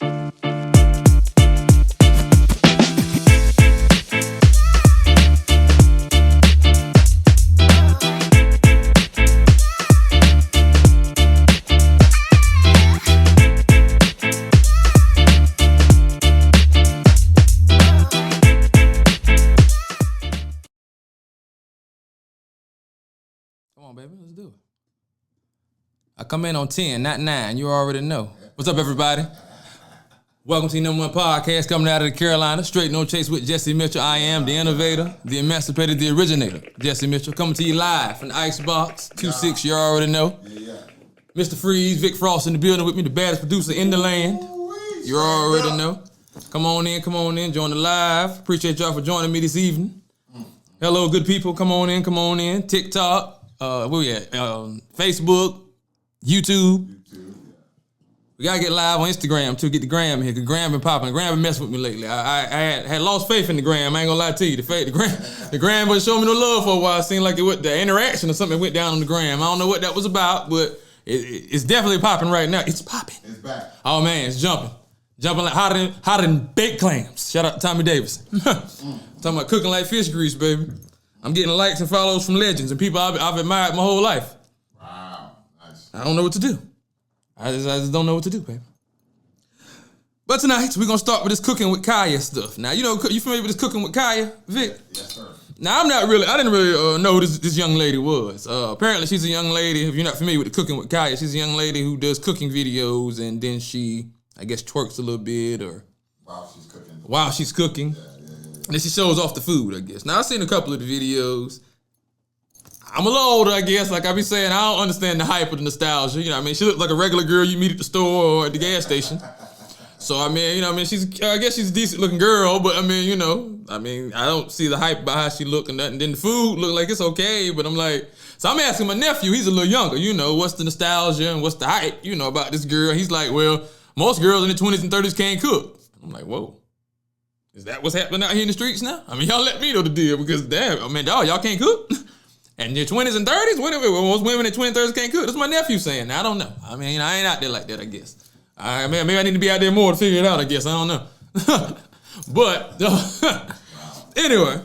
Come on, baby, let's do it. I come in on 10, not 9. You already know. What's up, everybody? Welcome to the number one podcast coming out of the Carolina. Strait No Chase with Jesse Mitchell. I am the innovator, the emancipator, the originator. Jesse Mitchell coming to you live from the Icebox 26. You already know. Mr. Freeze, Vic Frost in the building with me, the baddest producer in the land. You already know. Come on in, join the live. Appreciate y'all for joining me this evening. Hello, good people. Come on in. TikTok. Where we at? Facebook, YouTube. We gotta get live on Instagram too. Get the gram here, cause gram been popping. The gram been messing with me lately. I had lost faith in the gram. I ain't gonna lie to you. The gram wasn't showing me no love for a while. It seemed like the interaction or something went down on the gram. I don't know what that was about, but it's definitely popping right now. It's popping. It's back. Oh man, it's jumping like hotter than baked clams. Shout out to Tommy Davis. Talking about cooking like fish grease, baby. I'm getting likes and follows from legends and people I've admired my whole life. Wow, nice. I don't know what to do. I just don't know what to do, baby. But tonight, we're going to start with this cooking with Kaya stuff. Now, you familiar with this cooking with Kaya, Vic? Yes, sir. Now, I didn't really know who this young lady was. Apparently, she's a young lady, if you're not familiar with the cooking with Kaya, she's a young lady who does cooking videos and then she, I guess, twerks a little bit or... While she's cooking. Yeah. And then she shows off the food, I guess. Now, I've seen a couple of the videos. I'm a little older, I guess. Like I be saying, I don't understand the hype or the nostalgia. You know what I mean? She looked like a regular girl you meet at the store or at the gas station. So, I mean, I guess she's a decent looking girl, but I don't see the hype about how she look and nothing. Then the food look like it's okay, but I'm like, so I'm asking my nephew, he's a little younger, what's the nostalgia and what's the hype, about this girl. He's like, well, most girls in the 20s and 30s can't cook. I'm like, whoa. Is that what's happening out here in the streets now? I mean, y'all let me know the deal because damn, y'all can't cook? And your 20s and 30s? Most women in 20s and 30s can't cook. That's my nephew saying. Now, I don't know. I mean, I ain't out there like that, I guess. Maybe I need to be out there more to figure it out, I guess. I don't know. But, anyway.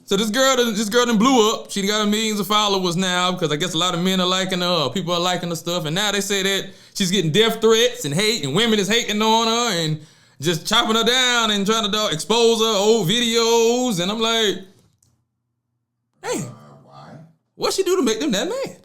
So this girl done blew up. She got millions of followers now because I guess a lot of men are liking her. People are liking her stuff. And now they say that she's getting death threats and hate and women is hating on her and just chopping her down and trying to expose her old videos. And I'm like, hey, Why? what she do to make them that mad?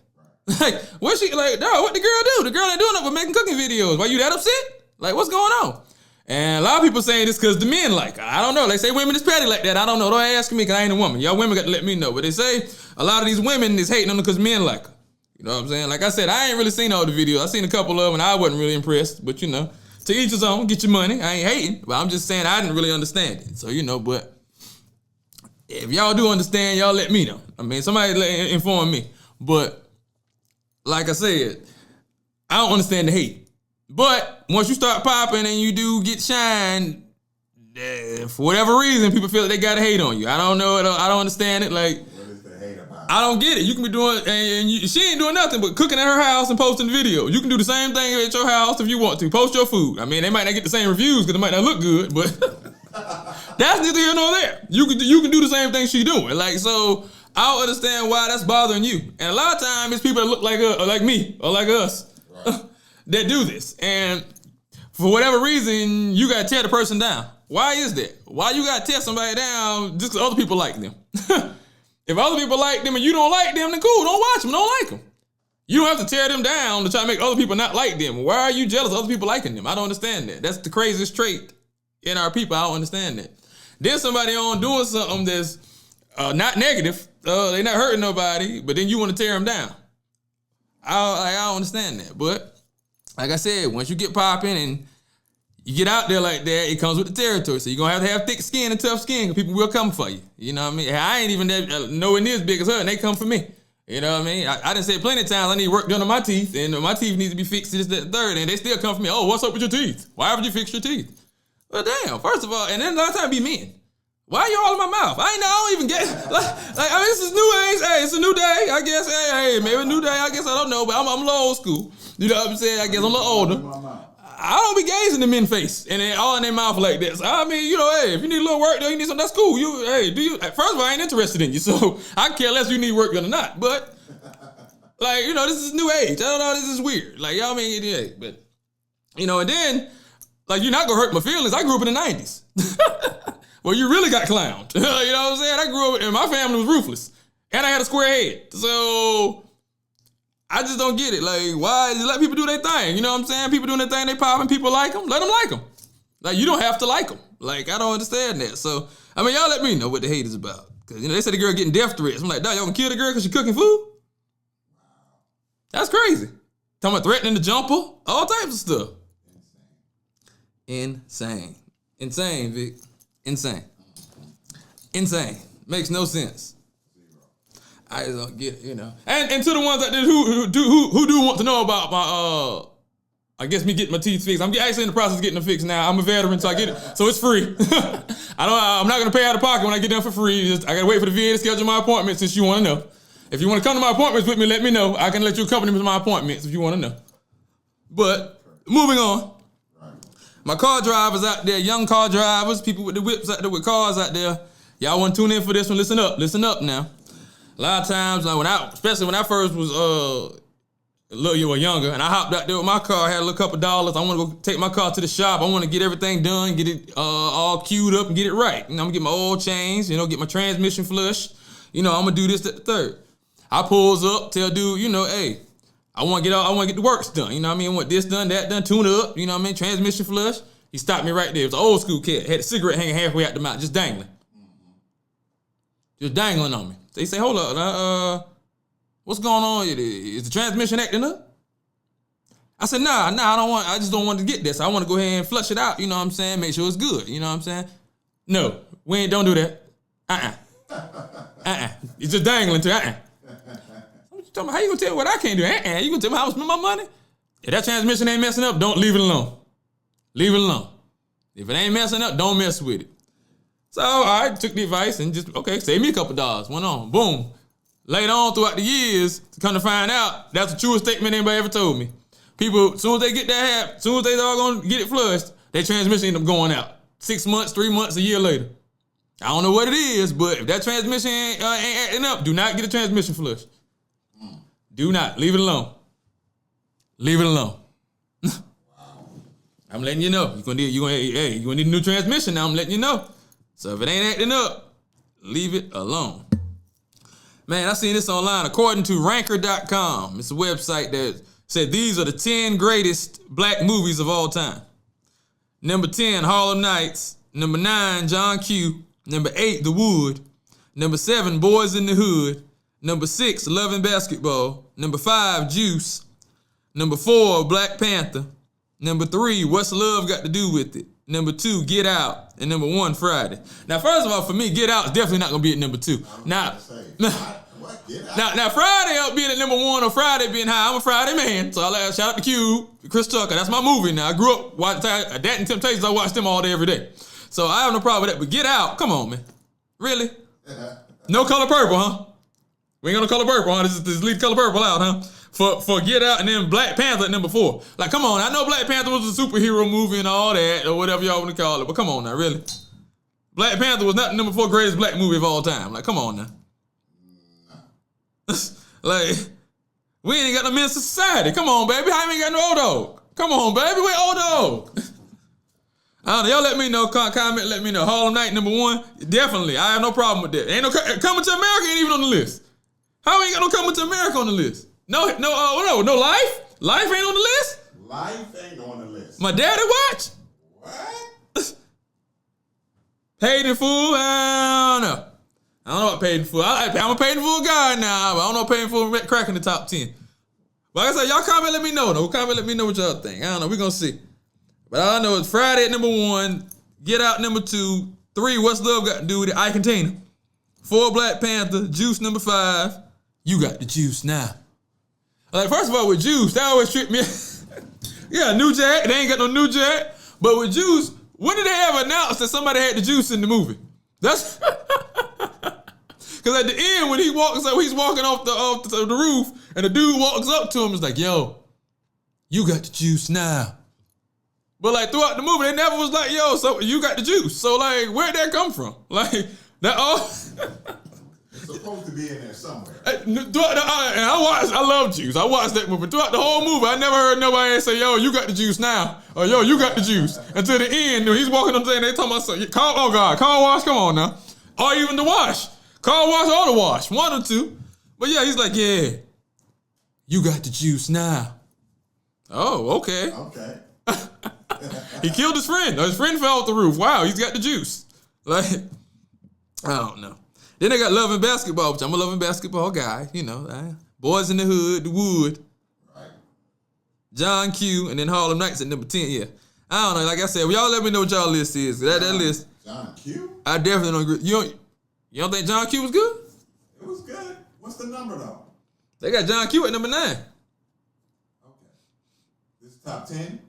Like, what the girl do? The girl ain't doing nothing but making cooking videos. Why you that upset? Like, what's going on? And a lot of people saying this because the men like her. I don't know. They say women is petty like that. I don't know. Don't ask me because I ain't a woman. Y'all women got to let me know. But they say a lot of these women is hating on her because men like her. You know what I'm saying? Like I said, I ain't really seen all the videos. I seen a couple of them and I wasn't really impressed. But to each his own, get your money. I ain't hating, but I'm just saying I didn't really understand it. So, but if y'all do understand, y'all let me know. I mean, somebody inform me. But like I said, I don't understand the hate. But once you start popping and you do get shine, for whatever reason, people feel like they gotta hate on you. I don't know. I don't understand it. Like, What is the hate about? I don't get it. You can be doing, she ain't doing nothing but cooking at her house and posting the video. You can do the same thing at your house if you want to. Post your food. I mean, they might not get the same reviews because it might not look good, but that's neither here nor there. You can do the same thing she doing. Like, so I don't understand why that's bothering you. And a lot of times it's people that look like her, or like me, or like us, right, that do this. And for whatever reason, you gotta tear the person down. Why is that? Why you gotta tear somebody down just because other people like them? If other people like them and you don't like them, then cool, don't watch them, don't like them. You don't have to tear them down to try to make other people not like them. Why are you jealous of other people liking them? I don't understand that. That's the craziest trait in our people. I don't understand that. Then somebody on doing something that's not negative, they not hurting nobody, but then you want to tear them down. I don't understand that. But like I said, once you get popping and you get out there like that, it comes with the territory. So you're going to have thick skin and tough skin because people will come for you. You know what I mean? I ain't even nowhere near as big as her, and they come for me. You know what I mean? I done said plenty of times I need work done on my teeth, and my teeth need to be fixed this, that, third, and they still come for me. Oh, what's up with your teeth? Why haven't you fixed your teeth? Well, damn, first of all, and then a lot of times be men. Why are you all in my mouth? I don't even get this is new age. Hey, it's a new day, I guess. Hey, maybe a new day, I guess. I don't know, but I'm a little old school. You know what I'm saying? I guess I'm a little older. I don't be gazing the men's face and then all in their mouth like this. I mean, hey, if you need a little work done, you need something, that's cool. First of all, I ain't interested in you, so I care less if you need work done or not. But, like, this is new age. I don't know, this is weird. Like, y'all mean, yeah, but, and then, like, you're not gonna hurt my feelings. I grew up in the 90s. Well, you really got clowned. You know what I'm saying? I grew up, and my family was ruthless. And I had a square head. So, I just don't get it. Like, why? Just let people do their thing. You know what I'm saying? People doing their thing, they popping, people like them. Let them like them. Like, you don't have to like them. Like, I don't understand that. So, I mean, y'all let me know what the hate is about. Because, they said the girl getting death threats. I'm like, dog, y'all gonna kill the girl because she cooking food? That's crazy. Talking about threatening to jump her. All types of stuff. Insane, Vic. Insane. Makes no sense. I just don't get it, And to the ones that who do want to know about my I guess me getting my teeth fixed. I'm actually in the process of getting them fixed now. I'm a veteran, so I get it. So it's free. I'm not gonna pay out of pocket when I get them for free. I gotta wait for the VA to schedule my appointment since you wanna know. If you wanna come to my appointments with me, let me know. I can let you accompany me to my appointments if you wanna know. But moving on. My car drivers out there, young car drivers, people with the whips out there with cars out there, y'all want to tune in for this one? Listen up now. A lot of times, like especially when I first was a little younger, and I hopped out there with my car, I had a little couple dollars. I want to go take my car to the shop. I want to get everything done, get it all queued up, and get it right. I'm gonna get my oil changed, get my transmission flushed. I'm gonna do this, that, the third. I pulls up, tell dude, hey, I want to get the works done. You know what I mean? I want this done, that done, tune up. You know what I mean? Transmission flush. He stopped me right there. It was an old school cat. Had a cigarette hanging halfway out the mouth, just dangling. Just dangling on me. So he say, hold up, what's going on? Is the transmission acting up? I said, nah, I just don't want to get this. I want to go ahead and flush it out. You know what I'm saying? Make sure it's good. You know what I'm saying? No, don't do that. It's just dangling to How you gonna tell me what I can't do? You gonna tell me how I spend my money? If that transmission ain't messing up, don't leave it alone. Leave it alone. If it ain't messing up, don't mess with it. So I took the advice and just, save me a couple dollars. Went on. Boom. Later on throughout the years, come to find out, that's the truest statement anybody ever told me. People, as soon as they get that habit, as soon as they all gonna get it flushed, their transmission end up going out. 6 months, 3 months, a year later. I don't know what it is, but if that transmission ain't acting up, do not get a transmission flushed. Do not. Leave it alone. Leave it alone. I'm letting you know. You're gonna need a new transmission now. I'm letting you know. So if it ain't acting up, leave it alone. Man, I seen this online. According to Ranker.com, it's a website that said these are the 10 greatest black movies of all time. Number 10, Harlem Nights. Number 9, John Q. Number 8, The Wood. Number 7, Boys in the Hood. Number 6, Love and Basketball. Number 5, Juice. Number 4, Black Panther. Number 3, What's Love Got to Do with It? Number 2, Get Out. And number 1, Friday. Now, first of all, for me, Get Out is definitely not going to be at number 2. Now, Friday up being at number 1 or Friday being high, I'm a Friday man. So I shout out to Cube, Chris Tucker. That's my movie now. I grew up watching that and Temptations. I watched them all day, every day. So I have no problem with that. But Get Out, come on, man. Really? No Color Purple, huh? We ain't got no Color Purple, huh? This leave Color Purple out, huh? For Get Out and then Black Panther at number 4. Like, come on. I know Black Panther was a superhero movie and all that, or whatever y'all want to call it, but come on now, really? Black Panther was not the number 4 greatest black movie of all time. Like, come on now. Like, we ain't got no men's society. Come on, baby. How you ain't got no old dog? Come on, baby. Where old dog? I don't know. Y'all let me know. Comment, let me know. Harlem Night, number 1. Definitely. I have no problem with that. Ain't no Coming to America ain't even on the list. How ain't got no Coming to America on the list? No Life? Life ain't on the list? Life ain't on the list. My daddy watch? What? Paid in Full? I don't know. I don't know about Paid in Full. I'm a Paid in Full guy now, but I don't know Paid in Full cracking the top 10. But like I said, y'all comment, let me know. No comment, let me know what y'all think. I don't know. We're going to see. But all I know is Friday at number 1, Get Out number 2, 3, What's Love Got to Do with It? I Contain It. 4, Black Panther, Juice number 5. You got the juice now. Like, first of all, with Juice, that always tripped me. Yeah, New Jack. They ain't got no New Jack. But with Juice, when did they ever announce that somebody had the juice in the movie? That's because at the end when he's walking off the roof, and the dude walks up to him, is like, "Yo, you got the juice now." But like throughout the movie, they never was like, yo, so you got the juice. So like, where'd that come from? Like that all. It's supposed to be in there somewhere. And I love juice. I watched that movie. Throughout the whole movie, I never heard nobody say, yo, you got the juice now. Or yo, you got the juice. Until the end, when he's walking up there and they talking about something. Oh God, car wash, come on now. Or even the wash. Car wash or the wash. One or two. But yeah, he's like, yeah, you got the juice now. Oh, okay. Okay. He killed his friend. His friend fell off the roof. Wow, he's got the juice. Like, I don't know. Then they got Love and Basketball, which I'm a Love and Basketball guy. You know, Boys in the Hood, The Wood. Right. John Q, and then Harlem Nights at number 10. Yeah. I don't know. Like I said, y'all let me know what y'all list is. That list. John Q? I definitely don't agree. You don't think John Q was good? It was good. What's the number, though? They got John Q at number 9. Okay. This is top 10?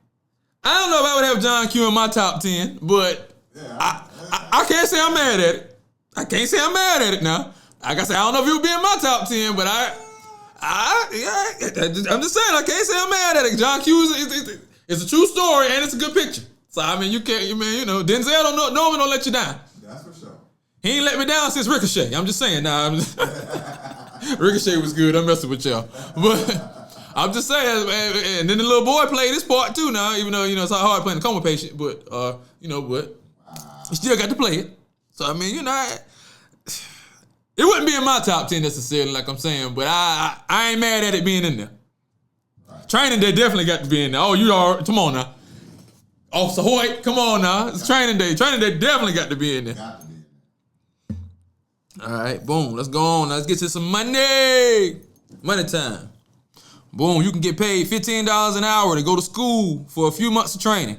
I don't know if I would have John Q in my top 10, but yeah, I can't say I'm mad at it. I can't say I'm mad at it now. Like I said, I don't know if it would be in my top 10, but I'm just saying, I can't say I'm mad at it. John Q is a true story, and it's a good picture. So, I mean, Denzel normally don't let you down. That's for sure. He ain't let me down since Ricochet. I'm just saying. Ricochet was good. I'm messing with y'all. But I'm just saying, and then the little boy played this part too now, even though, it's hard playing the coma patient, but, he still got to play it. So, I mean, it wouldn't be in my top 10 necessarily, like I'm saying, but I ain't mad at it being in there. Right. Training Day definitely got to be in there. Oh, you are, come on now. Officer Hoyt, come on now. It's Training Day. Training Day definitely got to be in there. Got to be in there. All right, boom. Let's go on. Let's get to some money. Money time. Boom, you can get paid $15 an hour to go to school for a few months of training.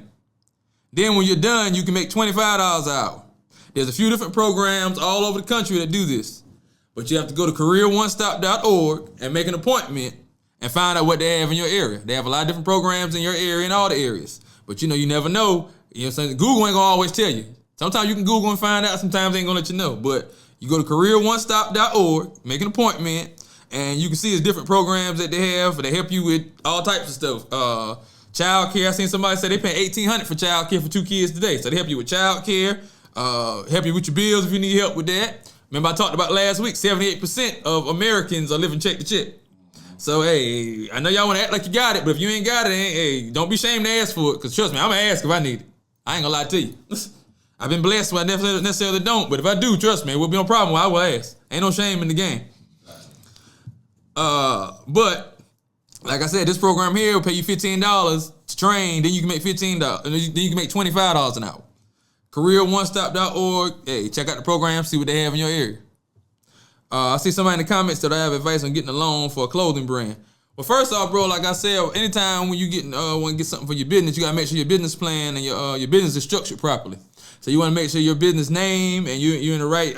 Then when you're done, you can make $25 an hour. There's a few different programs all over the country that do this. But you have to go to careeronestop.org and make an appointment and find out what they have in your area. They have a lot of different programs in your area in all the areas. But you never know. You know what I'm saying? Google ain't gonna always tell you. Sometimes you can Google and find out, sometimes they ain't gonna let you know. But you go to careeronestop.org, make an appointment, and you can see there's different programs that they have. They help you with all types of stuff. Child care. I seen somebody say they pay $1,800 for child care for 2 kids today. So they help you with child care, help you with your bills if you need help with that. Remember I talked about last week, 78% of Americans are living check to check. So, hey, I know y'all want to act like you got it, but if you ain't got it, hey, don't be ashamed to ask for it, because trust me, I'm going to ask if I need it. I ain't going to lie to you. I've been blessed, but I necessarily don't. But if I do, trust me, it will be no problem. I will ask. Ain't no shame in the game. But like I said, this program here will pay you $15 to train. Then you can make $15. Then you can make $25 an hour. CareerOneStop.org. Hey, check out the program, see what they have in your area. I see somebody in the comments that I have advice on getting a loan for a clothing brand. Well, first off, bro, like I said, anytime when you want to get something for your business, you gotta make sure your business plan and your business is structured properly. So you want to make sure your business name and you're in the right.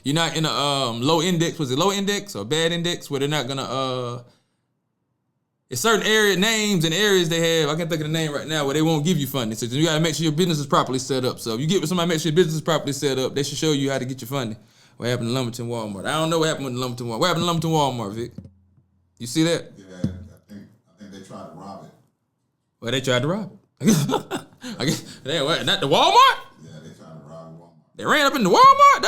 You're not in a low index. Was it low index or bad index where they're not gonna it's certain area names and areas they have. I can't think of the name right now where they won't give you funding. So you gotta make sure your business is properly set up. So if you get with somebody, make sure your business is properly set up. They should show you how to get your funding. What happened to Lumberton Walmart? I don't know what happened with Lumberton Walmart. What happened to Lumberton Walmart, Vic? You see that? Yeah, I think they tried to rob it. Well, they tried to rob it. I guess not the Walmart? Yeah, they tried to rob Walmart. They ran up in the Walmart?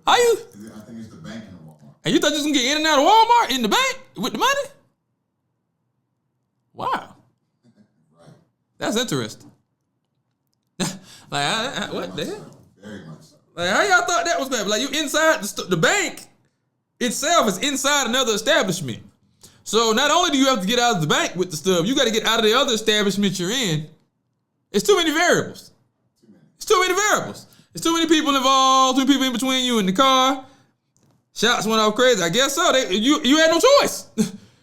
How you I think it's the bank in Walmart. And you thought you was gonna get in and out of Walmart in the bank with the money? Wow. Right. That's interesting. What the hell? Very much so. Like, how y'all thought that was bad? Like, you inside the bank itself is inside another establishment. So not only do you have to get out of the bank with the stuff, you got to get out of the other establishment you're in. It's too many variables. It's too many variables. There's too many people involved, too many people in between you and the car. Shots went off crazy. I guess so. You had no choice.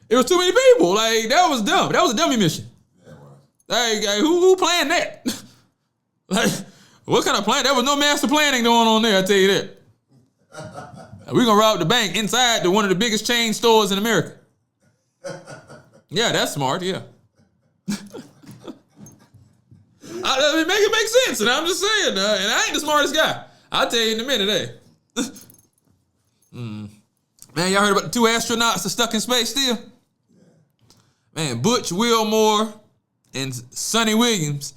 It was too many people. Like, that was dumb. That was a dummy mission. Yeah, it was. Like who planned that? Like, what kind of plan? There was no master planning going on there, I tell you that. We're going to rob the bank inside one of the biggest chain stores in America. Yeah, that's smart, yeah. It makes sense, and I'm just saying, and I ain't the smartest guy. I'll tell you in a minute, hey. Man, y'all heard about the 2 astronauts that stuck in space still? Yeah. Man, Butch Wilmore and Sonny Williams,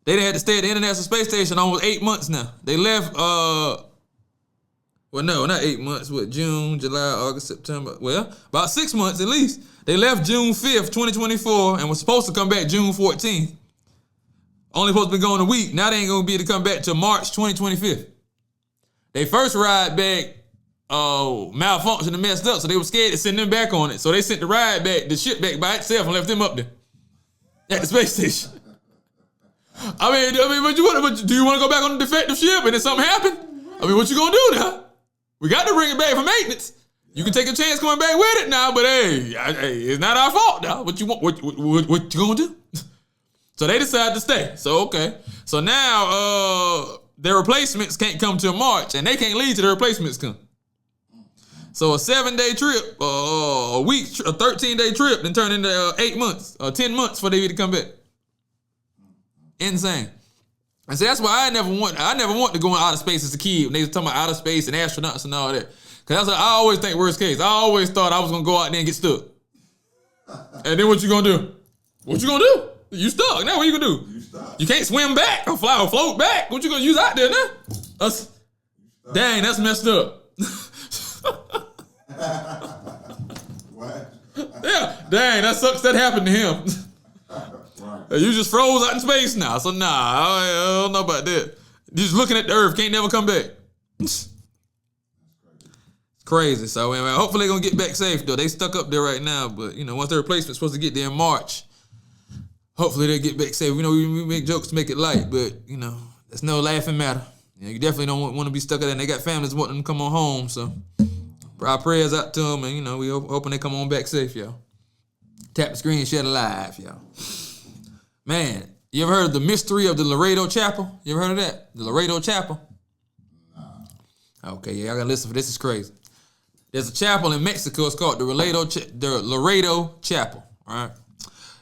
they had to stay at the International Space Station almost 8 months now. They left, well, no, not 8 months. What, June, July, August, September. Well, about 6 months at least. They left June 5th, 2024, and was supposed to come back June 14th. Only supposed to be going a week. Now they ain't going to be able to come back till March 2025. They first ride back malfunctioned and messed up, so they were scared to send them back on it. So they sent the ship back by itself and left them up there at the space station. I mean, but do you want to go back on the defective ship and then something happened? I mean, what you gonna do now? We got to bring it back for maintenance. You can take a chance coming back with it now, but hey, it's not our fault now. What you want? What you gonna do? So they decided to stay. So okay. So now their replacements can't come till March, and they can't leave till the replacements come. So a 7-day trip, a 13-day trip, then turn into 8 months or 10 months for they to come back. Insane. And so that's why I never want to go in outer space as a kid when they was talking about outer space and astronauts and all that. Cause that's what I always think worst case. I always thought I was gonna go out there and get stuck. And then what you gonna do? What you gonna do? You stuck. Now what you gonna do? You stuck. You can't swim back or fly or float back. What you gonna use out there now? Dang, that's messed up. What? Yeah, dang, that sucks that happened to him. Right. You just froze out in space now, so nah, I don't know about that. You just looking at the Earth, can't never come back. It's crazy. So anyway, hopefully they're gonna get back safe though. They stuck up there right now, but once the replacement's supposed to get there in March, hopefully they get back safe. We make jokes to make it light, but that's no laughing matter. You definitely don't want to be stuck at that. And they got families wanting them to come on home, so our prayers out to them, and we hoping they come on back safe, y'all. Tap the screen, share the live, y'all. Man, you ever heard of the mystery of the Laredo Chapel? You ever heard of that? The Laredo Chapel? No. Okay, yeah, I gotta listen for this. Is crazy. There's a chapel in Mexico. It's called the Laredo Chapel. All right.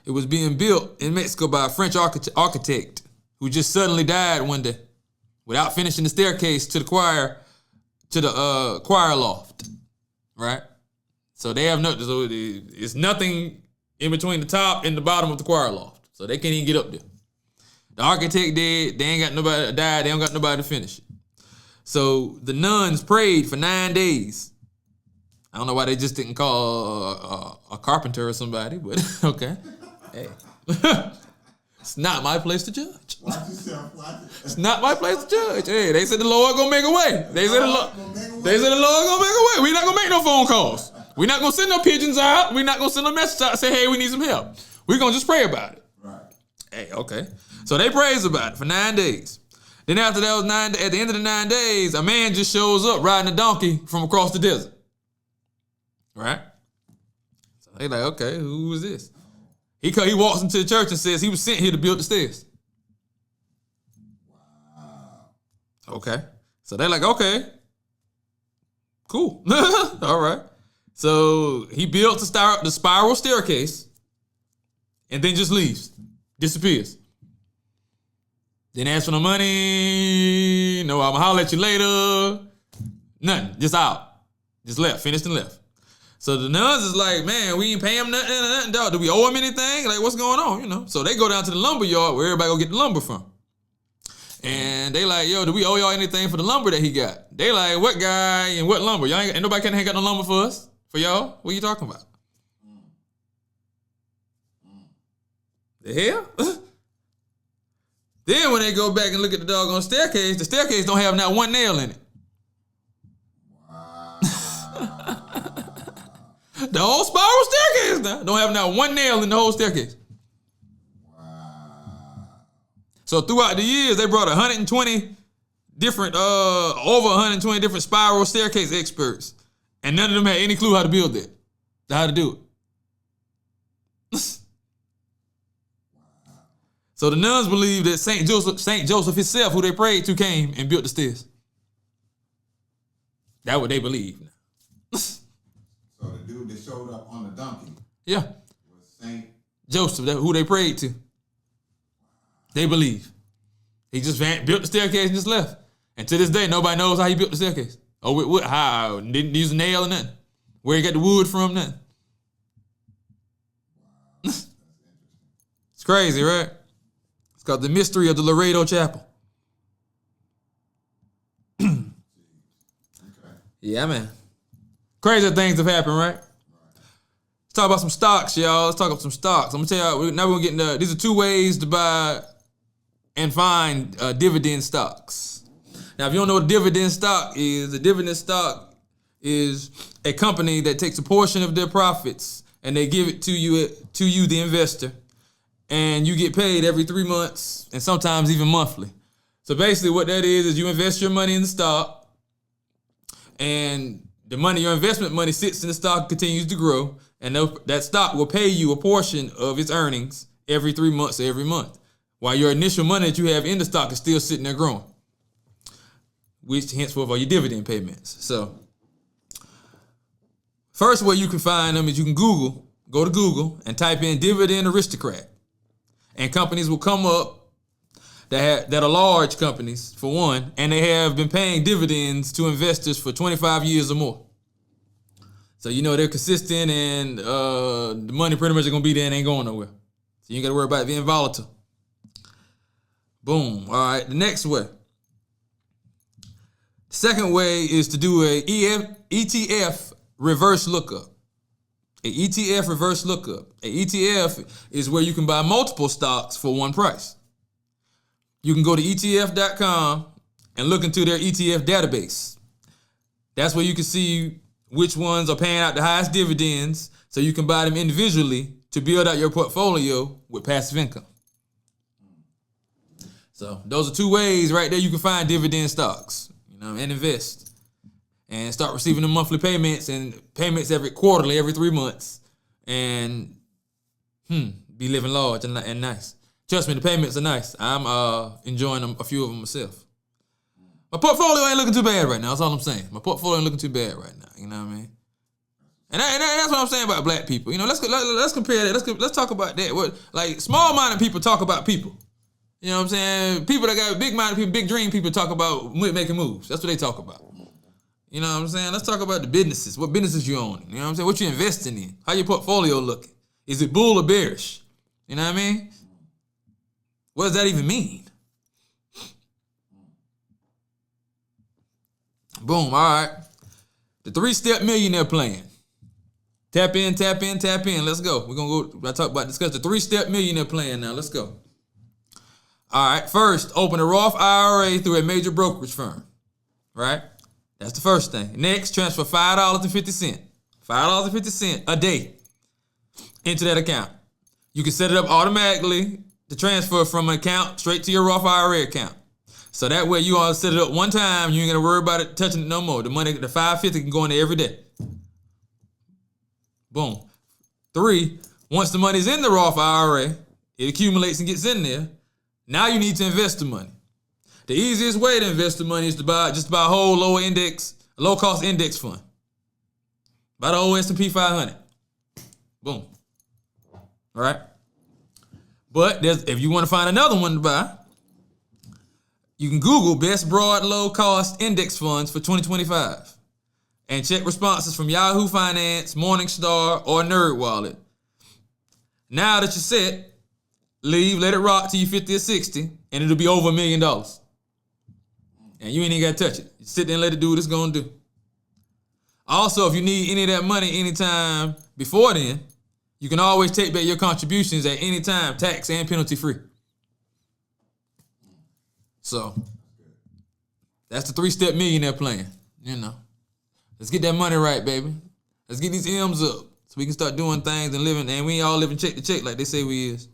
It was being built in Mexico by a French architect who just suddenly died one day without finishing the staircase to the choir loft. Right. So they have nothing. So it's nothing in between the top and the bottom of the choir loft. So they can't even get up there. The architect dead. They ain't got nobody died. They don't got nobody to finish it. So the nuns prayed for 9 days. I don't know why they just didn't call a carpenter or somebody, but okay. Hey. It's not my place to judge. It's not my place to judge. Hey, they said the Lord gonna make a way. They said the Lord gonna make a way. We're not gonna make no phone calls. We're not gonna send no pigeons out. We're not gonna send no message out and say, hey, we need some help. We're gonna just pray about it. Right. Hey, okay. So they prays about it for 9 days. Then after that was 9 days, at the end of the 9 days, a man just shows up riding a donkey from across the desert. Right? So they like, okay, who is this? He walks into the church and says he was sent here to build the stairs. Wow. Okay. So they're like, okay, cool. All right. So he built the spiral staircase and then just leaves, disappears. Didn't ask for no money. No, I'm gonna holler at you later. Nothing, just out. Just left, finished and left. So the nuns is like, man, we ain't pay him nothing, dog. Do we owe him anything? Like, what's going on, So they go down to the lumber yard where everybody go get the lumber from. And they like, yo, do we owe y'all anything for the lumber that he got? They like, what guy and what lumber? Y'all ain't nobody ain't got no lumber for us? For y'all? What are you talking about? The hell? Then when they go back and look at the doggone staircase, the staircase don't have not one nail in it. Wow. The whole spiral staircase now don't have not one nail in the whole staircase. Wow. So throughout the years, they brought 120 different, over 120 different spiral staircase experts, and none of them had any clue how to build that, how to do it. So the nuns believe that Saint Joseph himself, who they prayed to, came and built the stairs. That's what they believe. So the dude that showed up on the donkey, Yeah, was Saint Joseph, who they prayed to. They believe. He just built the staircase and just left. And to this day, nobody knows how he built the staircase. Or with what, how, didn't use a nail or nothing. Where he got the wood from, nothing. That's interesting. It's crazy, right? It's called the mystery of the Laredo Chapel. Yeah, man. Crazy things have happened, right? Let's talk about some stocks, y'all. Let's talk about some stocks. I'm gonna tell y'all, now we're getting these are 2 ways to buy and find dividend stocks. Now, if you don't know what a dividend stock is, a dividend stock is a company that takes a portion of their profits and they give it to you, the investor, and you get paid every 3 months and sometimes even monthly. So basically what that is you invest your money in the stock, and the money, your investment money, sits in the stock and continues to grow, and that stock will pay you a portion of its earnings every 3 months or every month, while your initial money that you have in the stock is still sitting there growing, which henceforth are your dividend payments. So first way you can find them is you can go to Google and type in dividend aristocrat, and companies will come up that are large companies, for one, and they have been paying dividends to investors for 25 years or more. So you know they're consistent, and the money pretty much is going to be there and ain't going nowhere. So you ain't got to worry about it being volatile. Boom. All right, the next way. The second way is to do a ETF reverse lookup. A ETF reverse lookup. A ETF is where you can buy multiple stocks for one price. You can go to ETF.com and look into their ETF database. That's where you can see which ones are paying out the highest dividends, so you can buy them individually to build out your portfolio with passive income. So those are 2 ways right there you can find dividend stocks, and invest and start receiving the monthly payments and payments every 3 months, and be living large and nice. Trust me, the payments are nice. I'm enjoying a few of them myself. My portfolio ain't looking too bad right now. That's all I'm saying. My portfolio ain't looking too bad right now. You know what I mean? And that's what I'm saying about black people. Let's compare that. Let's talk about that. Small-minded people talk about people. You know what I'm saying? People that got big-minded people, big dream people talk about making moves. That's what they talk about. You know what I'm saying? Let's talk about the businesses. What businesses you own? You know what I'm saying? What you investing in? How your portfolio looking? Is it bull or bearish? You know what I mean? What does that even mean? Boom, all right. The 3-step millionaire plan. Tap in, tap in, tap in. Let's go. We're going to discuss the 3-step millionaire plan now. Let's go. All right, first, open a Roth IRA through a major brokerage firm, right? That's the first thing. Next, transfer $5.50, $5.50 a day into that account. You can set it up automatically to transfer from an account straight to your Roth IRA account. So that way you all set it up one time, you ain't gonna worry about it touching it no more. The money, the $5.50 can go in there every day. Boom. 3, once the money's in the Roth IRA, it accumulates and gets in there. Now you need to invest the money. The easiest way to invest the money is to buy a whole low cost index fund. Buy the old S&P 500. Boom. All right. But if you want to find another one to buy, you can Google best broad low cost index funds for 2025 and check responses from Yahoo Finance, Morningstar, or NerdWallet. Now that you're set, let it rock till you 50 or 60, and it'll be over $1 million. And you ain't even got to touch it. You sit there and let it do what it's going to do. Also, if you need any of that money anytime before then, you can always take back your contributions at any time, tax and penalty free. So, that's the 3-step millionaire plan. Let's get that money right, baby. Let's get these M's up so we can start doing things and living, and we ain't all living check to check like they say we is.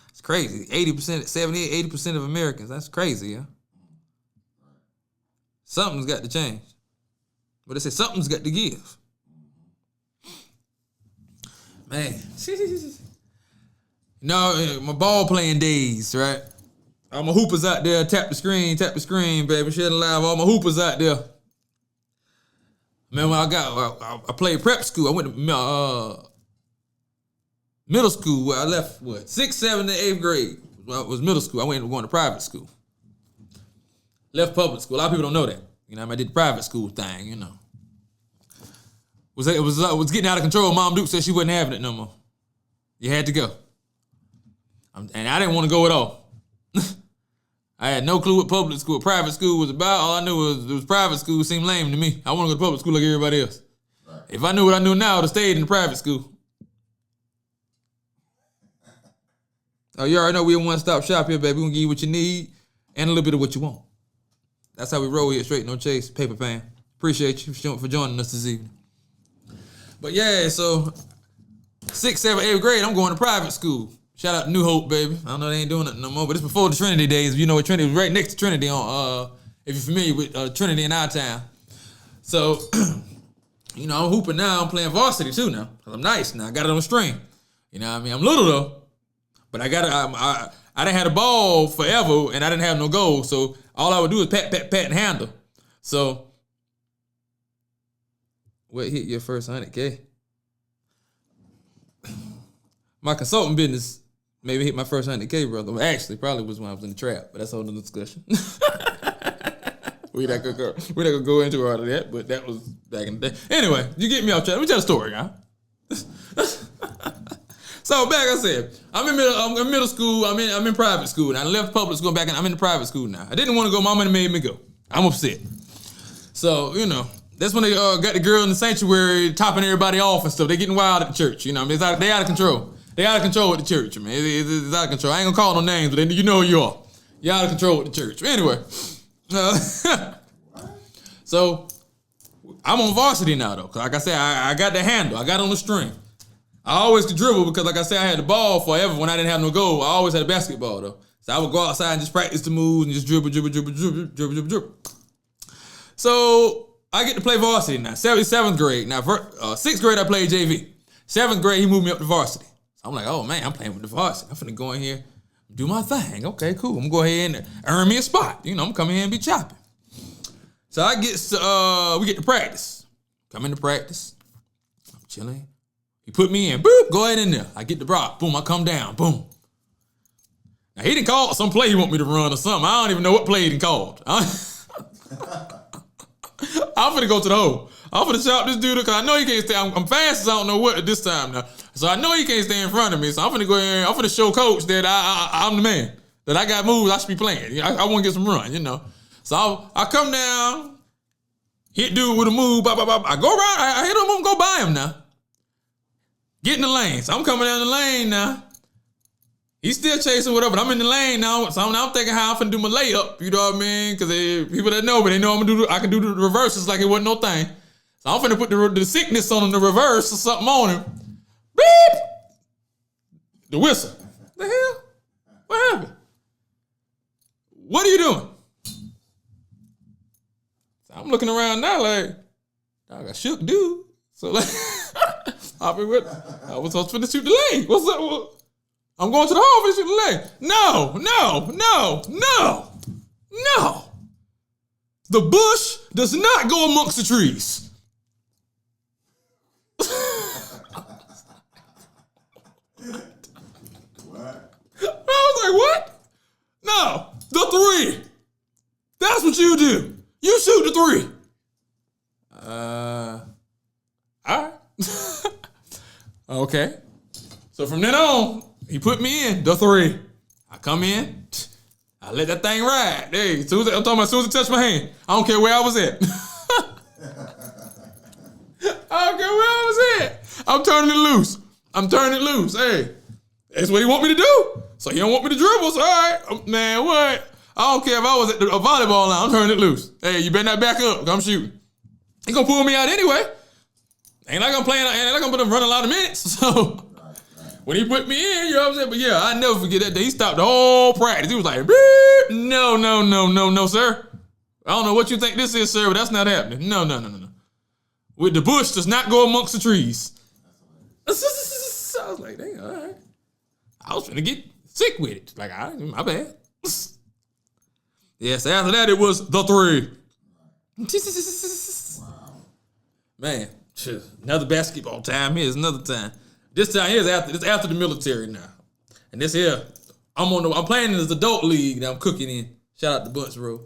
It's crazy. 80% of Americans. That's crazy, yeah. Something's got to change. But they say something's got to give. Man. My ball playing days, right? All my hoopers out there, tap the screen, baby. Share the live. All my hoopers out there. Man, when I played prep school. I went to middle school where I left, 6th, 7th, and 8th grade. Well, it was middle school. I went going to private school. Left public school. A lot of people don't know that. I did the private school thing, It was getting out of control. Mom Duke said she wasn't having it no more. You had to go. And I didn't want to go at all. I had no clue what public school, private school was about. All I knew was it was private school seemed lame to me. I want to go to public school like everybody else. Right. If I knew what I knew now, I'd have stayed in the private school. Oh, you already know we a one-stop shop here, baby. We're going to give you what you need and a little bit of what you want. That's how we roll here at Strait No Chase, Paper Pan. Appreciate you for joining us this evening. But yeah, so 6th, 7th, 8th grade, I'm going to private school. Shout out to New Hope, baby. I know they ain't doing it no more, but it's before the Trinity days. If you know what Trinity was, right next to Trinity on, if you're familiar with Trinity in our town. So, you know, I'm hooping now. I'm playing varsity too now. I'm nice now. I got it on string. You know what I mean? I'm little though, but I didn't have the ball forever, and I didn't have no goal. So all I would do is pat, and handle. So, what hit your first 100K? My consulting business maybe hit my first 100K, brother. Well, actually, probably was when I was in the trap, but that's a whole other discussion. We're not gonna go into all of that, but that was back in the day. Anyway, you get me off track. Let me tell a story, guy. So back, I said, I'm in middle school. I'm in private school. And I left public school back, and I'm in the private school now. I didn't want to go. My money made me go. I'm upset. So you know, that's when they got the girl in the sanctuary topping everybody off and stuff. They getting wild at the church. You know, they out of control. They out of control with the church, man. It's out of control. I ain't gonna call no names, but you know who you are. You're out of control with the church. Anyway, so I'm on varsity now, though. Cause like I said, I got the handle. I got on the string. I always could dribble because, like I said, I had the ball forever when I didn't have no goal. I always had a basketball, though. So I would go outside and just practice the moves and just dribble. So I get to play varsity now. 7th grade. Now, 6th grade, I played JV. 7th grade, he moved me up to varsity. I'm like, oh man, I'm playing with the varsity. I'm finna go in here, do my thing. Okay, cool. I'm gonna go ahead and earn me a spot. You know, I'm coming here and be chopping. So we get to practice. Come into practice. I'm chilling. He put me in. Boop, go ahead in there. I get the block. Boom, I come down. Boom. Now he didn't call some play he want me to run or something. I don't even know what play he done called. I'm finna go to the hole. I'm finna chop this dude because I know he can't stay. I'm fast as I don't know what at this time now. So I know he can't stay in front of me. So I'm finna go in. I'm finna show coach that I'm the man. That I got moves I should be playing. I want to get some run, you know. So I come down, hit dude with a move. I go around. I hit him. I'm gonna go by him now. Get in the lane. So I'm coming down the lane now. He's still chasing whatever. I'm in the lane now. So I'm thinking how I'm finna do my layup. You know what I mean? Because people that know me, they know I can do the reverses like it wasn't no thing. So I'm finna put the sickness on him, the reverse or something on him. Beep! The whistle. The hell? What happened? What are you doing? So I'm looking around now like, I got shook dude. So like, I was supposed to shoot the lane. What's up? I'm going to the hole and shoot the lane. No. The bush does not go amongst the trees. What? I was like, what? No, the 3. That's what you do. You shoot the 3. All right. Okay. So from then on, he put me in the 3. I come in, I let that thing ride. Hey, as soon as it touched my hand, I don't care where I was at. I don't care where I was at. I'm turning it loose. Hey, that's what he want me to do. So he don't want me to dribble. So all right, man, what? I don't care if I was at a volleyball line. I'm turning it loose. Hey, you better not back up. I'm shooting. He gonna pull me out anyway. Ain't like I'm put him run a lot of minutes. So when he put me in, you know what I'm saying? But yeah, I never forget that day. He stopped the whole practice. He was like, no, sir. I don't know what you think this is, sir, but that's not happening. No. With the bush does not go amongst the trees. I was like, dang, all right. I was finna get sick with it. Like, all right, my bad. Yes, after that, it was the 3. Wow. Man, another basketball time. Here's another time. This time here's after the military now. And this here, I'm playing in this adult league that I'm cooking in. Shout out to Bunch Road.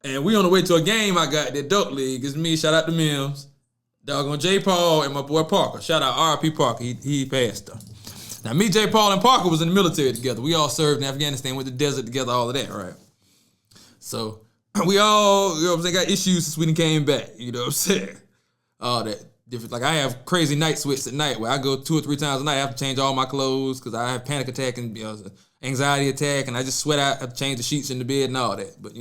And we on the way to a game I got, the adult league. It's me, shout out to Mims, doggone J. Paul, and my boy Parker. Shout out R.P. Parker. He passed though. Now, me, J. Paul, and Parker was in the military together. We all served in Afghanistan, went to the desert together, all of that, right? So we all, you know what I'm saying, got issues since we done came back. You know what I'm saying? All that different. Like I have crazy night sweats at night where I go 2 or 3 times a night. I have to change all my clothes because I have panic attack and anxiety attack, and I just sweat out. I have to change the sheets in the bed and all that. But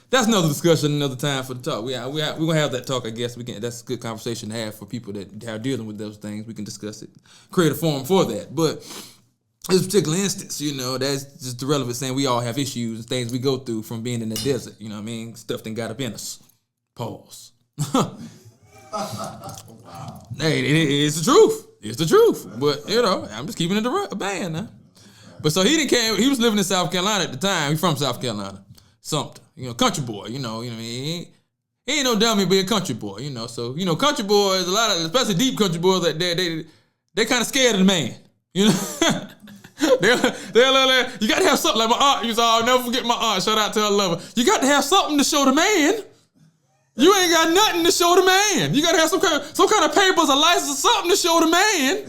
that's another discussion, another time for the talk. We're gonna have that talk. I guess we can. That's a good conversation to have for people that are dealing with those things. We can discuss it, create a forum for that. But this particular instance, that's just the relevant saying we all have issues and things we go through from being in the desert. You know what I mean? Stuff that got up in us. Pause. Wow. Hey, it's the truth. It's the truth. But I'm just keeping it a band now. But so he was living in South Carolina at the time. He's from South Carolina. Sumter. Country boy, what I mean? He ain't no dummy, but a country boy, So, country boys, a lot of, especially deep country boys, that they kind of scared of the man, They're you got to have something. Like my aunt used to, I'll never forget my aunt. Shout out to her lover. You got to have something to show the man. You ain't got nothing to show the man. You got to have some kind of papers, a license, or something to show the man.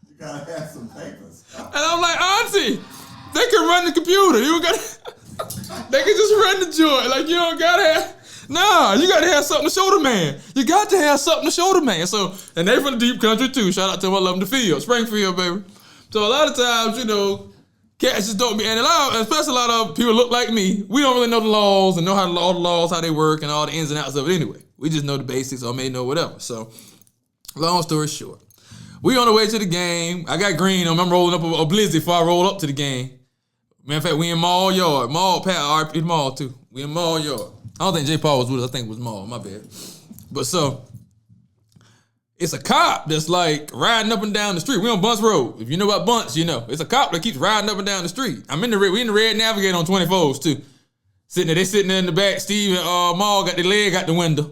You gotta have some papers. And I'm like, Auntie, they can run the computer. They can just run the joint. Like, you don't gotta have. Nah, you gotta have something to show the man. You got to have something to show the man. So, and they from the deep country too. Shout out to them, I love them, the field, Springfield, baby. So a lot of times, cats just don't be, and especially a lot of people look like me. We don't really know the laws and know all the laws, how they work, and all the ins and outs of it anyway. We just know the basics or may know whatever. So, long story short, we on the way to the game. I got green on. I'm rolling up a blizzy before I roll up to the game. Matter of fact, we in Mall Yard. Mall too. We in Mall Yard. I don't think J. Paul was with us. I think it was Mall. My bad. But so, it's a cop that's like riding up and down the street. We on Bunce Road. If you know about Bunce, you know. It's a cop that keeps riding up and down the street. We in the Red Navigator on 24s too. They sitting there in the back. Steve and Maul got their leg out the window.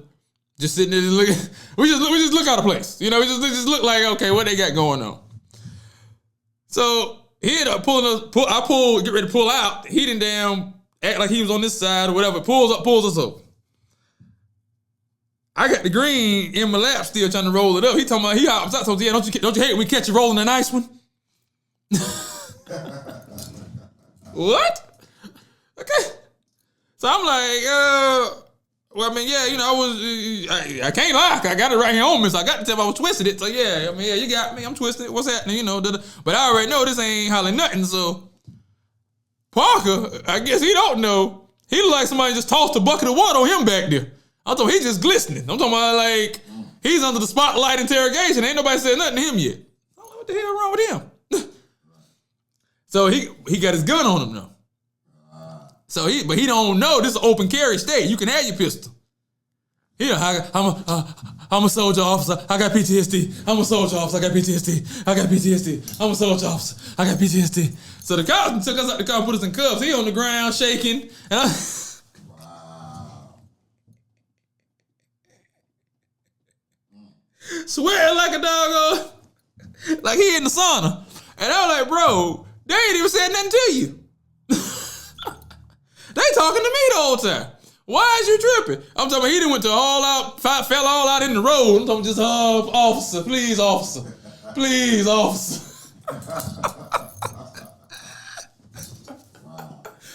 Just sitting there looking. We just look out of place. We just look like, okay, what they got going on. So he ended up get ready to pull out. He didn't act like he was on this side or whatever. Pulls us over. I got the green in my lap still trying to roll it up. He talking about he hops out. So yeah, don't you hate when we catch you rolling a nice one? What? Okay. So I'm like, well, I mean, yeah, I can't lie. I got it right here on me, so I got to tell him I was twisting it. So yeah, I mean, yeah, you got me. I'm twisting it. What's happening? But I already know this ain't hardly nothing. So Parker, I guess he don't know. He look like somebody just tossed a bucket of water on him back there. I'm talking, he's just glistening. I'm talking about like he's under the spotlight interrogation. Ain't nobody said nothing to him yet. I don't know what the hell wrong with him. So he got his gun on him now. So he don't know this is open carry state. You can have your pistol. I'm a soldier officer. I got PTSD. I'm a soldier officer. I got PTSD. I got PTSD. I'm a soldier officer. I got PTSD. So the cops took us out the car and put us in cuffs. He on the ground shaking. And sweating like a dog, like he in the sauna. And I was like, bro, they ain't even said nothing to you. They talking to me the whole time. Why is you tripping? I'm talking about he done went to all out, fell all out in the road. I'm talking just, officer, please, officer. Please, officer.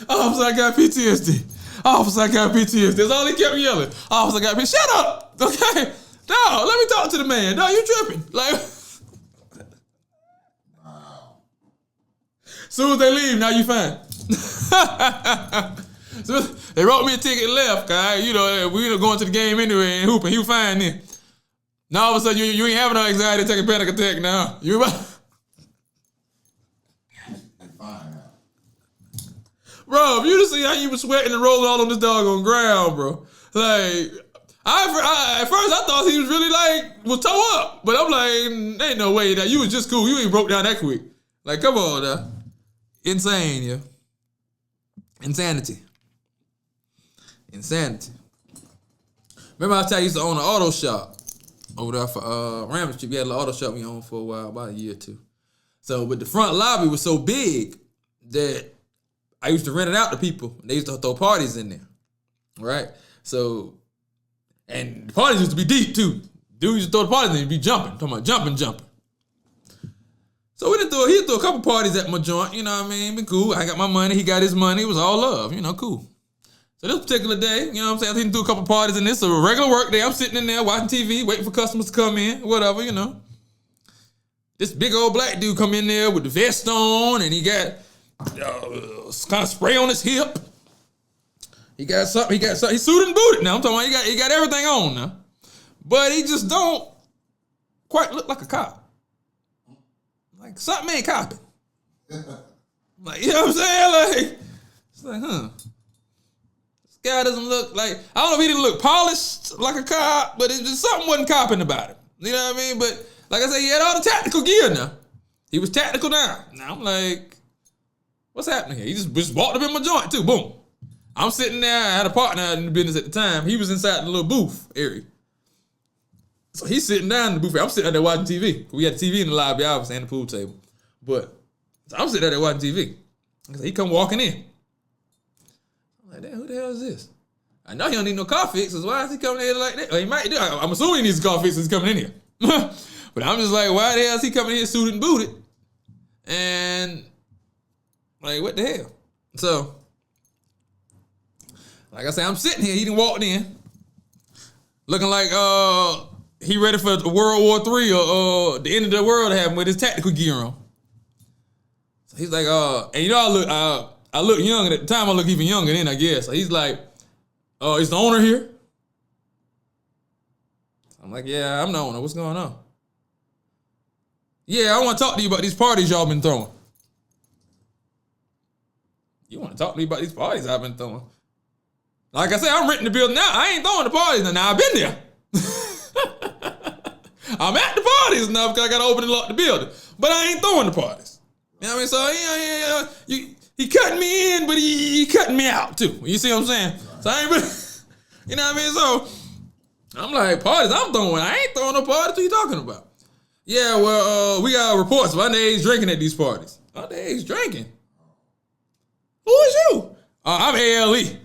Officer, I got PTSD. Officer, I got PTSD. That's all he kept yelling. Officer, I got PTSD. Shut up, okay? No, let me talk to the man. No, you tripping. Like, Wow. soon as they leave, now you fine. So they wrote me a ticket left, guy. We were going to the game anyway and hooping. He was fine then. Now all of a sudden you ain't having no anxiety, take a panic attack now. You about Fine now. Bro, if you just see how you was sweating and rolling all on this doggone ground, bro. Like, at first I thought he was really was toe up. But I'm like, ain't no way that you was just cool. You ain't broke down that quick. Like, come on now. Insane, yeah. Insanity. Remember I tell you I used to own an auto shop over there for Ramsey Street. We had an auto shop we owned for a while, about a year or two. So, but the front lobby was so big that I used to rent it out to people. They used to throw parties in there, right? So And the parties used to be deep too. Dude used to throw the parties and he'd be jumping. Talking about jumping. So he threw a couple parties at my joint, you know what I mean? Been cool. I got my money, he got his money. It was all love, you know, cool. So this particular day, you know what I'm saying? He threw a couple parties in this, a regular work day. I'm sitting in there watching TV, waiting for customers to come in, whatever, you know. This big old black dude come in there with the vest on, and he got kind of spray on his hip. He got something. He's suited and booted now. I'm talking about he got everything on now. But he just don't quite look like a cop. Like, something ain't copping. Like, you know what I'm saying? Like, it's like, this guy doesn't look like, I don't know if he didn't look polished like a cop, but it's just something wasn't copping about him. You know what I mean? But like I said, he had all the tactical gear now. He was tactical now. Now I'm like, what's happening here? He just walked up in my joint too. Boom. I'm sitting there. I had a partner in the business at the time. He was inside the little booth area. So he's sitting down in the booth. I'm sitting out there watching TV. We had TV in the lobby, obviously, and the pool table. But so I'm sitting out there watching TV. So he come walking in. I'm like, damn, who the hell is this? I know he don't need no car fixes. Why is he coming in here like that? Well, he might do. I'm assuming he needs a car fixes. He's coming in here. But I'm just like, why the hell is he coming in here suited and booted? And like, what the hell? So, like I said, I'm sitting here. He done walked in, looking like he ready for World War III or the end of the world to happen with his tactical gear on. So he's like, and you know, I look young, and at the time I look even younger then, I guess. So he's like, is the owner here? I'm like, yeah, I'm the owner. What's going on? Yeah, I want to talk to you about these parties y'all been throwing. You want to talk to me about these parties I've been throwing? Like I said, I'm renting the building now. I ain't throwing the parties now. I've been there. I'm at the parties now because I got to open and lock the building. But I ain't throwing the parties. You know what I mean? So he cutting me in, but he cutting me out too. You see what I'm saying? So I ain't really, you know what I mean? So I'm like, parties I'm throwing. I ain't throwing no parties. What are you talking about? Yeah, well, we got reports of underage drinking at these parties. Underage drinking? Who is you? I'm ALE.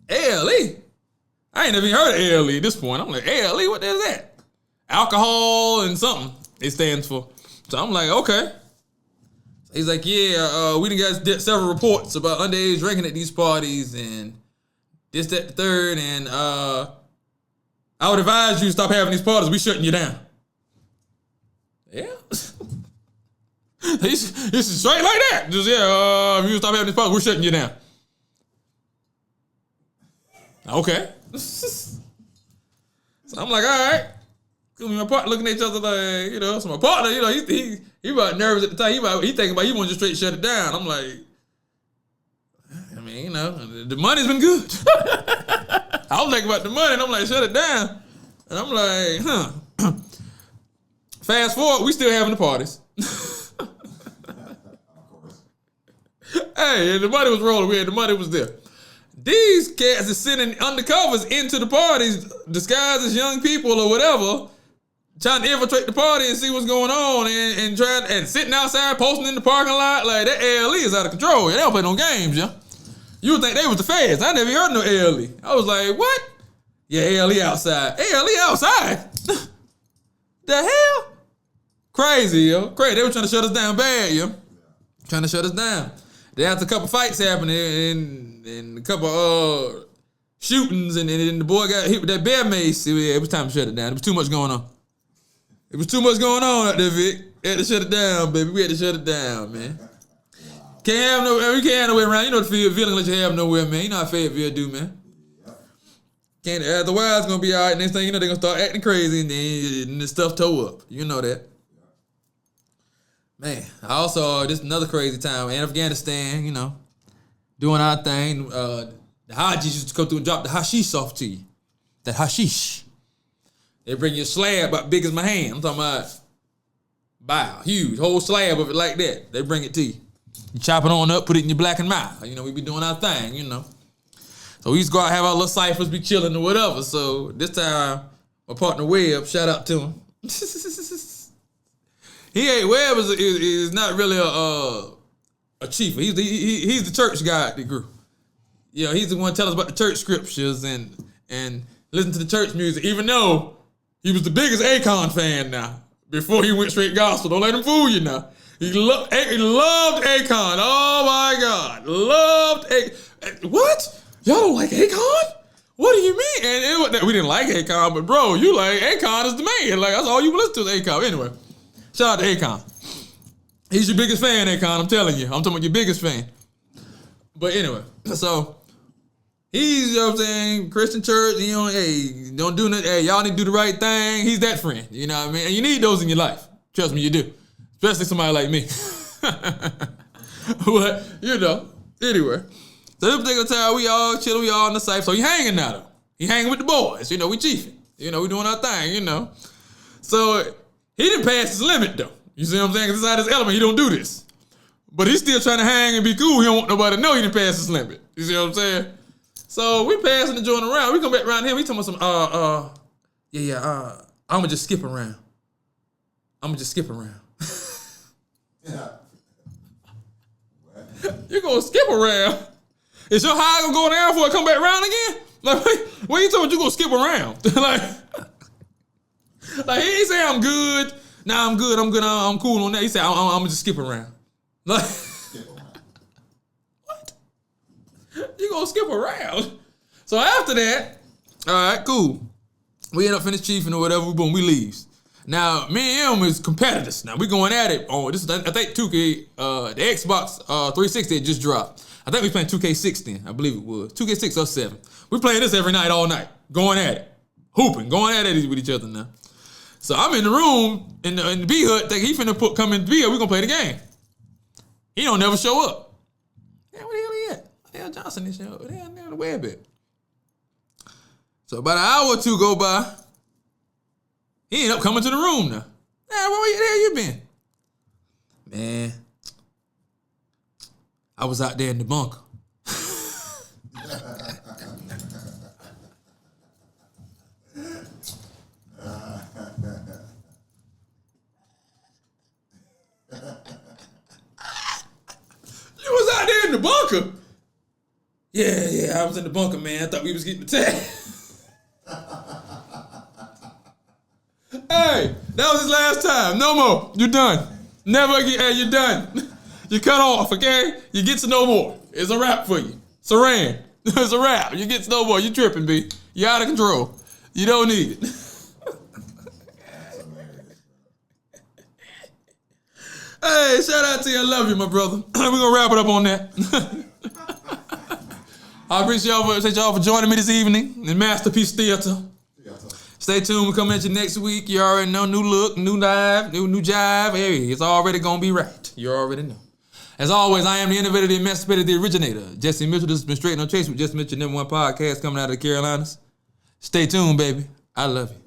ALE? I ain't never even heard of ALE at this point. I'm like, ALE, what the hell is that? Alcohol and something it stands for. So I'm like, okay. He's like, yeah, we done got several reports about underage drinking at these parties and this, that, the third, and I would advise you to stop having these parties. We shutting you down. Yeah. This is straight like that. Just, yeah, if you stop having these parties, we're shutting you down. Okay. So I'm like, all right. My partner looking at each other like, you know, so my partner, you know, he about nervous at the time. He thinking about he want to just straight shut it down. I'm like, I mean, you know, the money's been good. I was thinking about the money, and I'm like, shut it down. And I'm like, Fast forward, we still having the parties. Hey, the money was rolling. The money was there. These cats is sending undercovers into the parties, disguised as young people or whatever, trying to infiltrate the party and see what's going on, and trying and sitting outside, posting in the parking lot. Like, that ALE is out of control. They don't play no games, yeah. You would think they was the feds. I never heard no ALE. I was like, what? Yeah, ALE outside. ALE outside? The hell? Crazy, yo. Crazy. They were trying to shut us down bad, yo. Trying to shut us down. There after a couple fights happening and a couple shootings, and the boy got hit with that bear mace. It was time to shut it down. There was too much going on. It was too much going on out there, Vic. We had to shut it down, baby. We had to shut it down, man. We can't have no way around. You know the feeling that you have nowhere, man. You know how Fayetteville do, man. Can't. Otherwise, it's gonna be all right. Next thing you know, they're gonna start acting crazy, and then the stuff toe up. You know that. Man, I also, this another crazy time in Afghanistan, you know, doing our thing. The Hajis used to come through and drop the hashish off to you. That hashish. They bring you a slab about big as my hand. I'm talking about, wow, huge, whole slab of it like that. They bring it to you. You chop it on up, put it in your blackened mouth. You know, we be doing our thing, you know. So we used to go out and have our little ciphers, be chilling or whatever. So this time, my partner Webb, shout out to him. Webb is not really a chief. He's the church guy at the group. You know, he's the one telling us about the church scriptures and listen to the church music, even though he was the biggest Akon fan now. Before he went straight gospel. Don't let him fool you now. He loved Akon. Oh my God. Loved Akon. What? Y'all don't like Akon? What do you mean? And it wasn't that we didn't like Akon, but bro, you like Akon is the man. Like, that's all you listen to is Akon. Anyway, shout out to Akon. He's your biggest fan, Akon. I'm telling you. I'm talking about your biggest fan. But anyway, so he's, you know what I'm saying, Christian church, you know, hey, don't do nothing. Hey, y'all need to do the right thing. He's that friend. You know what I mean? And you need those in your life. Trust me, you do. Especially somebody like me. But, you know, anyway. So this particular time, we all chilling, we all in the safe. So he hanging now, though. He hanging with the boys. You know, we chiefing. You know, we doing our thing, you know. So he didn't pass his limit, though. You see what I'm saying? Because inside his element, he don't do this. But he's still trying to hang and be cool. He don't want nobody to know he didn't pass his limit. You see what I'm saying? So we passing the joint around. We come back around here. We talking about some, I'm going to just skip around. Yeah. You going to skip around? Is your high going to go down before I come back around again? Like, what you talking about you going to skip around? like he ain't say I'm good. Nah, I'm good. I'm cool on that. He said, I'm going to just skip around. Like, what? You going to skip around? So after that, all right, cool. We end up finish chiefing or whatever. Boom, we leaves. Now, me and him is competitors. Now, we going at it on, this is, I think 2K, the Xbox 360 had just dropped. I think we playing 2K6 then, I believe it was. 2K6 or 7. We playing this every night, all night. Going at it. Hooping, going at it with each other now. So I'm in the room, in the B-Hut, think he finna come in the B-Hut, we gonna play the game. He don't never show up. Yeah, where the hell he at? Where the hell Johnson is? Where the hell the web at? So about an hour or two go by, he ended up coming to the room now. Man, where the hell you been? Man, I was out there in the bunker. You was out there in the bunker? Yeah, I was in the bunker, man. I thought we was getting attacked. Hey, that was his last time. No more. You're done. Never again. Hey, you're done. You cut off, okay? You get to no more. It's a wrap for you. Saran. It's a wrap. You get to no more. You tripping, B. You out of control. You don't need it. Hey, shout out to you. I love you, my brother. We're going to wrap it up on that. I appreciate y'all for joining me this evening in Masterpiece Theater. Stay tuned. We'll come at you next week. You already know. New look, new dive, new jive. Hey, it's already going to be right. You already know. As always, I am the innovator, the emancipator, the originator. Jesse Mitchell. This has been Strait No Chase with Jesse Mitchell, #1 podcast coming out of the Carolinas. Stay tuned, baby. I love you.